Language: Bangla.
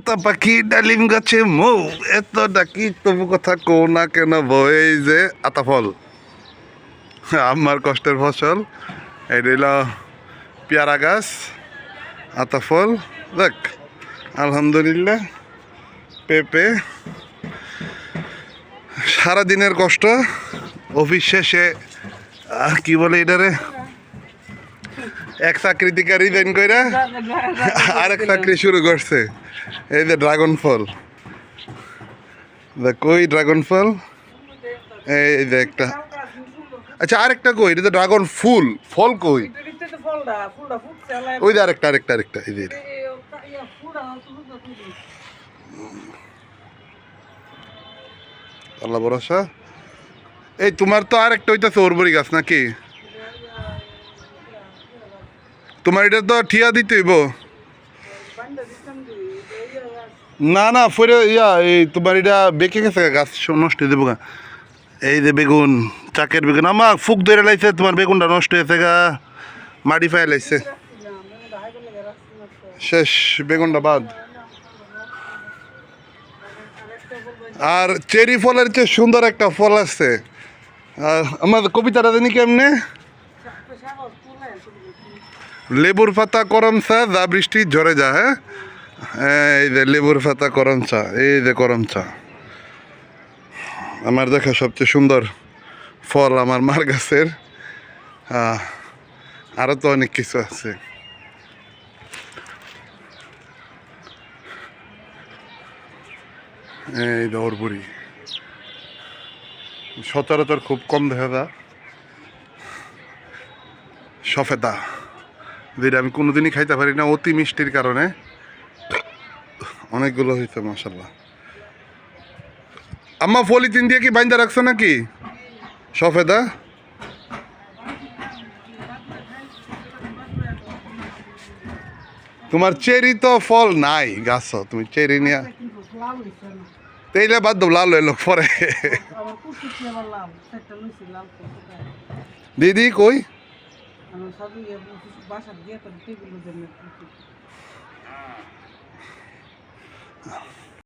তা পাখি ডালিম গাছে মৌ এত ডাকি তবু কথা কও না কেন বই যে আতা ফল আমার কষ্টের ফসল এটা হইল পেয়ারা গাছ আতা ফল দেখ আলহামদুলিল্লাহ পেঁপে সারাদিনের কষ্ট অফিস শেষে কি বলে এটারে এক চাকরি থেকে রিজাইন কইরা আরেক চাকরি শুরু করছে এই যে ড্রাগন ফল কই ড্রাগন ফল এই যে একটা আচ্ছা আরেকটা কই এটা তো ড্রাগন ফুল ফল কই ওই যে আরেকটা আরেকটা আরেকটা এই যে আল্লাহ ভরসা এই তোমার তো আরেকটা হইতাছে ওরবরি গাছ নাকি তোমার এটা তো ঠিয়া দিতে হইব না না ফিরে ইয়া এই তোমার এটা বেঁকে গেছে গাছ নষ্ট হয়ে দেবো গা এই যে বেগুন চাকের বেগুন আমার ফুক ধরে লাইছে তোমার বেগুনটা নষ্ট হয়েছে গা মাটি ফাই লাইছে শেষ বেগুনটা বাদ আর চেরি ফলের চেয়ে সুন্দর একটা ফল আছে আমার কবিতাটা জানি কেমনে লেবুর পাতা করম চা যা বৃষ্টি ঝরে যা হ্যাঁ এই যে লেবুর পাতা করম চা এই যে করম চা আমার দেখা সবচেয়ে সুন্দর ফল আমার মার গাছের আরও তো অনেক কিছু আছে এই দৌড়বুড়ি সচরাচর খুব কম দেখা যায় সফেদা যেটা আমি কোনোদিনই খাইতে পারি না অতি মিষ্টির কারণে অনেকগুলো হয়েছে মাশাল্লাহ আম্মা পলিথিন দিয়ে কি বাইন্দা রাখছো নাকি সফেদা তোমার চেরি তো ফল নাই গাছ তুমি চেরি নিয়ে তেইলে বাদ দাও লাল হইলো পরে দিদি কই